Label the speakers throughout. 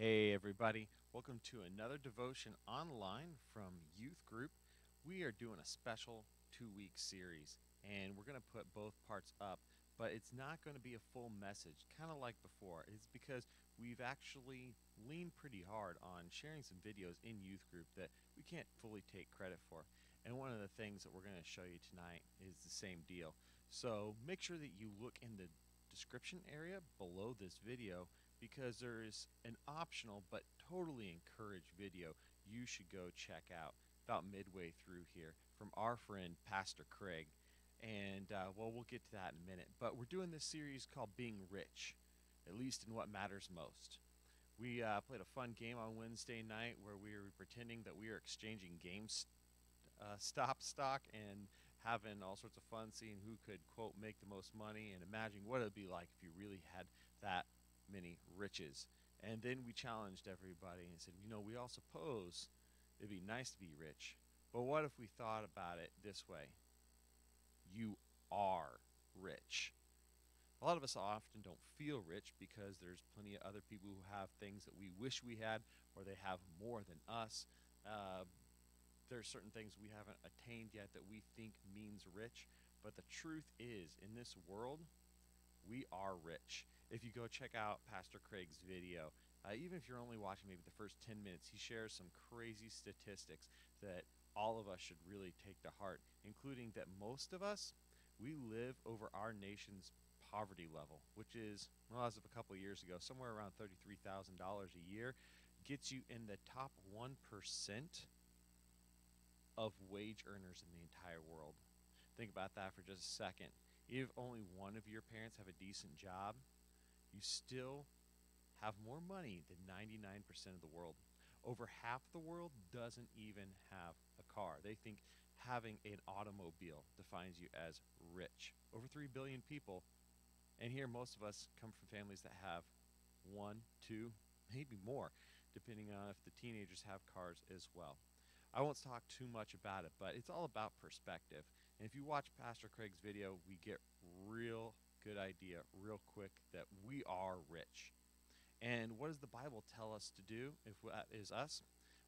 Speaker 1: Hey everybody, welcome to another devotion online from Youth Group. We are doing a special 2-week series and we're going to put both parts up, but it's not going to be a full message, kind of like before. It's because we've actually leaned pretty hard on sharing some videos in Youth Group that we can't fully take credit for. And one of the things that we're going to show you tonight is the same deal. So make sure that you look in the description area below this video, because there is an optional but totally encouraged video you should go check out about midway through here from our friend Pastor Craig. And well, we'll get to that in a minute, but we're doing this series called Being Rich, at least in what matters most. We played a fun game on Wednesday night where we were pretending that we were exchanging GameStop stock and having all sorts of fun, seeing who could, quote, make the most money and imagining what it would be like if you really had that many riches. And then we challenged everybody and said, we all suppose it'd be nice to be rich, but what if we thought about it this way? You are rich. A lot of us often don't feel rich because there's plenty of other people who have things that we wish we had, or they have more than us. There's certain things we haven't attained yet that we think means rich, but the truth is, in this world, we are rich. If you go check out Pastor Craig's video, even if you're only watching maybe the first 10 minutes, he shares some crazy statistics that all of us should really take to heart, including that most of us, we live over our nation's poverty level, which is, well, as of a couple of years ago, somewhere around $33,000 a year, gets you in the top 1% of wage earners in the entire world. Think about that for just a second. If only one of your parents have a decent job, you still have more money than 99% of the world. Over half the world doesn't even have a car. They think having an automobile defines you as rich. Over 3 billion people, and here most of us come from families that have 1, 2, maybe more, depending on if the teenagers have cars as well. I won't talk too much about it, but it's all about perspective. And if you watch Pastor Craig's video, we get real good idea real quick that we are rich. And what does the Bible tell us to do if that is us?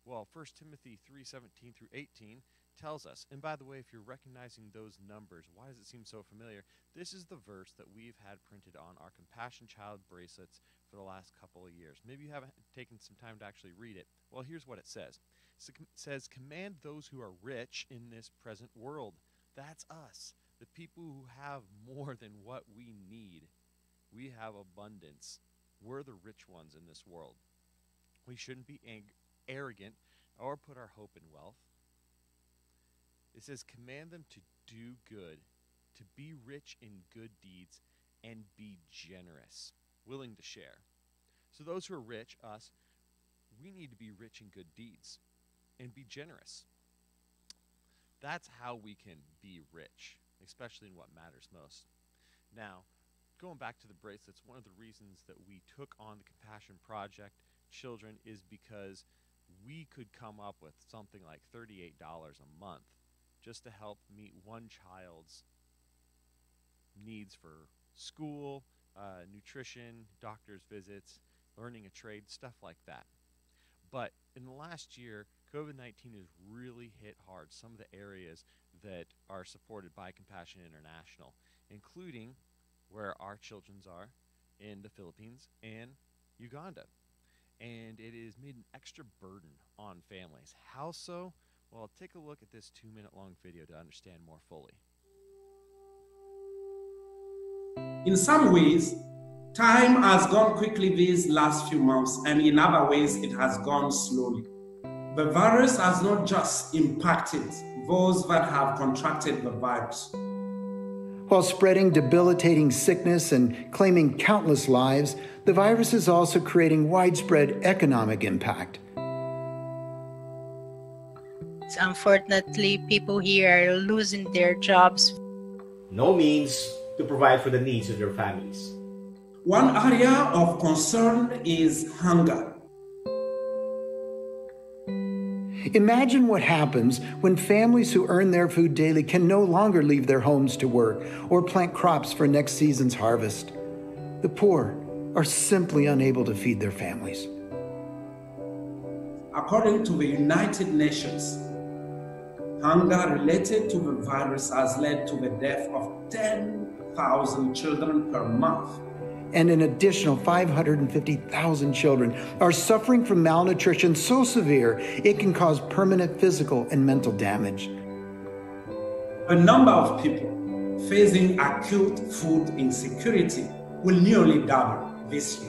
Speaker 1: Well, 1 Timothy 3:17 through 18 tells us, and by the way, if you're recognizing those numbers, why does it seem so familiar? This is the verse that we've had printed on our Compassion Child bracelets for the last couple of years. Maybe you haven't taken some time to actually read it. Well, here's what it says. It says, command those who are rich in this present world. That's us, the people who have more than what we need. We have abundance. We're the rich ones in this world. We shouldn't be arrogant or put our hope in wealth. It says, command them to do good, to be rich in good deeds, and be generous, willing to share. So those who are rich, us, we need to be rich in good deeds and be generous. That's how we can be rich, especially in what matters most. Now, going back to the bracelets, one of the reasons that we took on the Compassion Project Children is because we could come up with something like $38 a month just to help meet one child's needs for school, nutrition, doctor's visits, learning a trade, stuff like that. But in the last year, COVID-19 has really hit hard some of the areas that are supported by Compassion International, including where our children's are in the Philippines and Uganda. And it has made an extra burden on families. How so? Well, take a look at this 2-minute long video to understand more fully.
Speaker 2: In some ways, time has gone quickly these last few months, and in other ways, it has gone slowly. The virus has not just impacted those that have contracted the virus.
Speaker 3: While spreading debilitating sickness and claiming countless lives, the virus is also creating widespread economic impact.
Speaker 4: Unfortunately, people here are losing their jobs.
Speaker 5: No means to provide for the needs of their families.
Speaker 2: One area of concern is hunger.
Speaker 3: Imagine what happens when families who earn their food daily can no longer leave their homes to work or plant crops for next season's harvest. The poor are simply unable to feed their families.
Speaker 2: According to the United Nations, hunger related to the virus has led to the death of 10,000 children per month.
Speaker 3: And an additional 550,000 children are suffering from malnutrition so severe it can cause permanent physical and mental damage.
Speaker 2: The number of people facing acute food insecurity will nearly double this year.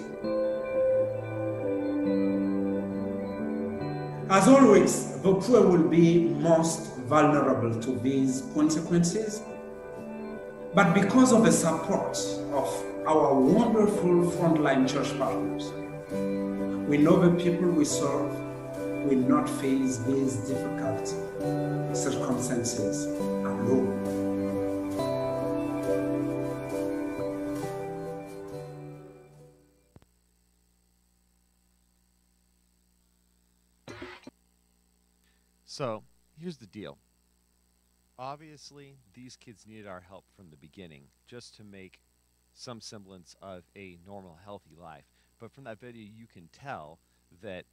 Speaker 2: As always, the poor will be most vulnerable to these consequences, but because of the support of our wonderful frontline church partners, we know the people we serve will not face these difficult circumstances alone.
Speaker 1: So, here's the deal. Obviously, these kids needed our help from the beginning just to make some semblance of a normal, healthy life. But from that video, you can tell that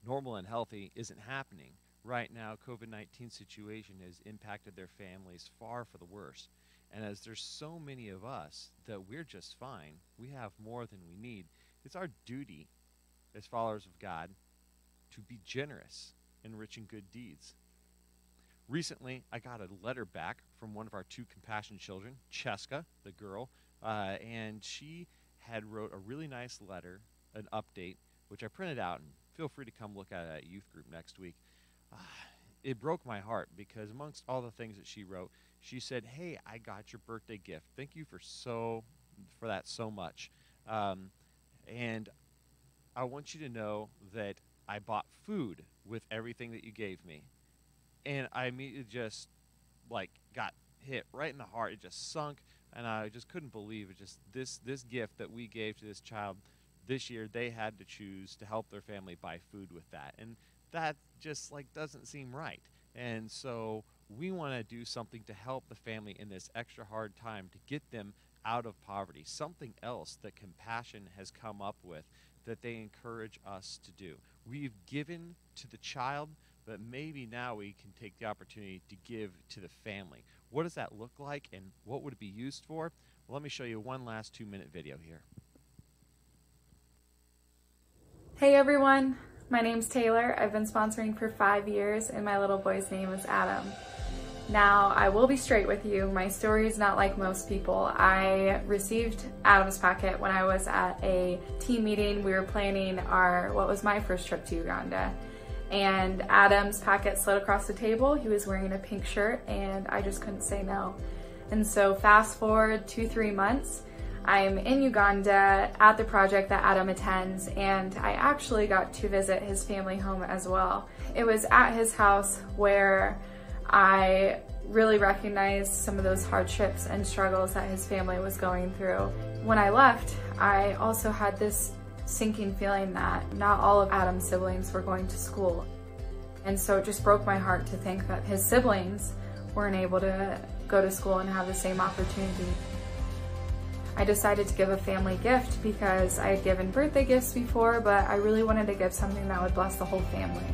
Speaker 1: normal and healthy isn't happening. Right now, COVID-19 situation has impacted their families far for the worse. And as there's so many of us that we're just fine, we have more than we need, it's our duty as followers of God to be generous in rich and good deeds. Recently, I got a letter back from one of our 2 compassion children, Cheska, the girl, and she had wrote a really nice letter, an update, which I printed out, and feel free to come look at it at youth group next week. It broke my heart because amongst all the things that she wrote, she said, "Hey, I got your birthday gift. Thank you for that so much. And I want you to know that I bought food with everything that you gave me." And I immediately just got hit right in the heart. It just sunk, and I just couldn't believe it. Just this gift that we gave to this child this year, they had to choose to help their family buy food with that, and that just doesn't seem right. And so we want to do something to help the family in this extra hard time to get them out of poverty. Something else that Compassion has come up with that they encourage us to do. We've given to the child, but maybe now we can take the opportunity to give to the family. What does that look like, and what would it be used for? Well, let me show you one last 2-minute video here.
Speaker 6: Hey everyone, my name's Taylor. I've been sponsoring for 5 years, and my little boy's name is Adam. Now, I will be straight with you. My story is not like most people. I received Adam's packet when I was at a team meeting. We were planning what was my first trip to Uganda. And Adam's packet slid across the table. He was wearing a pink shirt, and I just couldn't say no. And so fast forward 2-3 months, I'm in Uganda at the project that Adam attends, and I actually got to visit his family home as well. It was at his house where I really recognized some of those hardships and struggles that his family was going through. When I left, I also had this sinking feeling that not all of Adam's siblings were going to school. And so it just broke my heart to think that his siblings weren't able to go to school and have the same opportunity. I decided to give a family gift because I had given birthday gifts before, but I really wanted to give something that would bless the whole family.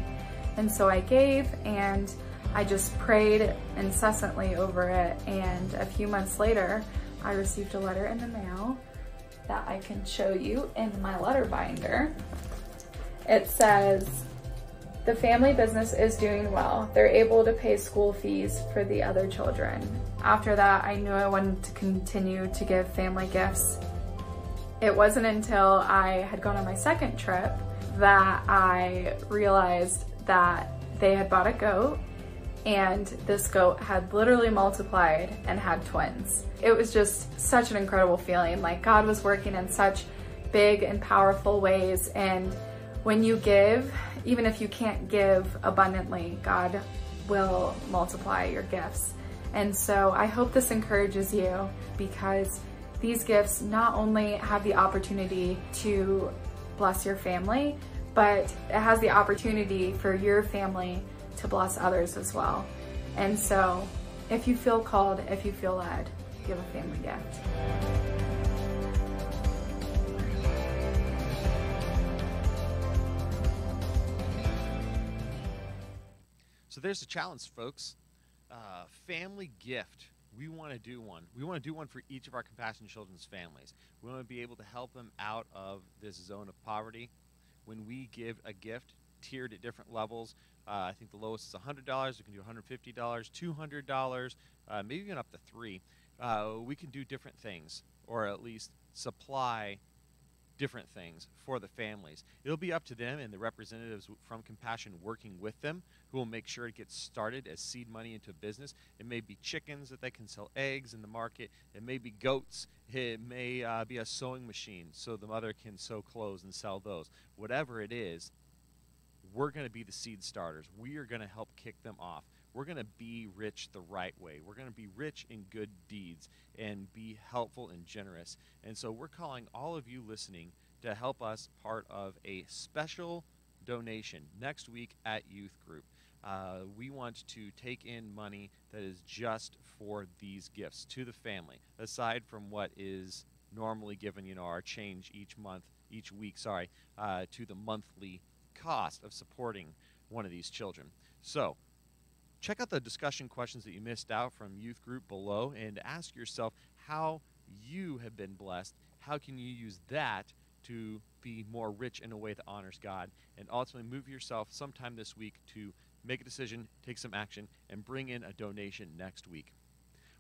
Speaker 6: And so I gave, and I just prayed incessantly over it, and a few months later, I received a letter in the mail that I can show you in my letter binder. It says, "The family business is doing well. They're able to pay school fees for the other children." After that, I knew I wanted to continue to give family gifts. It wasn't until I had gone on my second trip that I realized that they had bought a goat, and this goat had literally multiplied and had twins. It was just such an incredible feeling. Like God was working in such big and powerful ways, and when you give, even if you can't give abundantly, God will multiply your gifts. And so I hope this encourages you, because these gifts not only have the opportunity to bless your family, but it has the opportunity for your family to bless others as well. And so if you feel called, if you feel led, give a family gift.
Speaker 1: there's a challenge, folks. Family gift. We want to do one. We want to do one for each of our Compassion Children's families. We want to be able to help them out of this zone of poverty. When we give a gift tiered at different levels, I think the lowest is $100. We can do $150, $200, maybe even up to $3. We can do different things, or at least supply different things for the families. It'll be up to them and the representatives from Compassion working with them who will make sure it gets started as seed money into a business. It may be chickens that they can sell eggs in the market. It may be goats. It may be a sewing machine so the mother can sew clothes and sell those. Whatever it is, we're going to be the seed starters. We are going to help kick them off. We're going to be rich the right way. We're going to be rich in good deeds and be helpful and generous. And so we're calling all of you listening to help us part of a special donation next week at Youth Group. We want to take in money that is just for these gifts to the family, aside from what is normally given, our change each week, to the monthly cost of supporting one of these children. So check out the discussion questions that you missed out from Youth Group below and ask yourself how you have been blessed. How can you use that to be more rich in a way that honors God, and ultimately move yourself sometime this week to make a decision, take some action, and bring in a donation next week.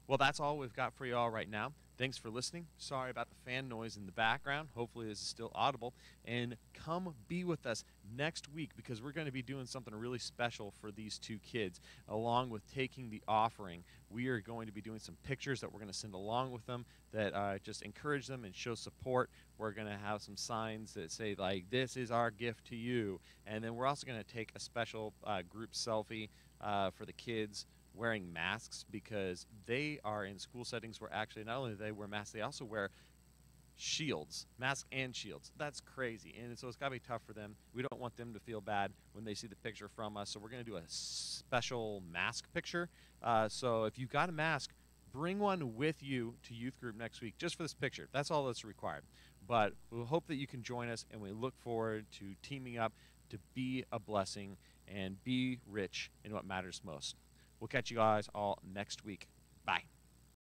Speaker 1: Well, that's all we've got for you all right now. Thanks for listening. Sorry about the fan noise in the background. Hopefully this is still audible. And come be with us next week, because we're going to be doing something really special for these two kids. Along with taking the offering, we are going to be doing some pictures that we're going to send along with them that just encourage them and show support. We're going to have some signs that say, like, this is our gift to you. And then we're also going to take a special group selfie for the kids wearing masks, because they are in school settings where actually not only do they wear masks, they also wear shields, masks and shields. That's crazy. And so it's got to be tough for them. We don't want them to feel bad when they see the picture from us. So we're going to do a special mask picture. So if you've got a mask, bring one with you to Youth Group next week just for this picture. That's all that's required. But we'll hope that you can join us, and we look forward to teaming up to be a blessing and be rich in what matters most. We'll catch you guys all next week. Bye.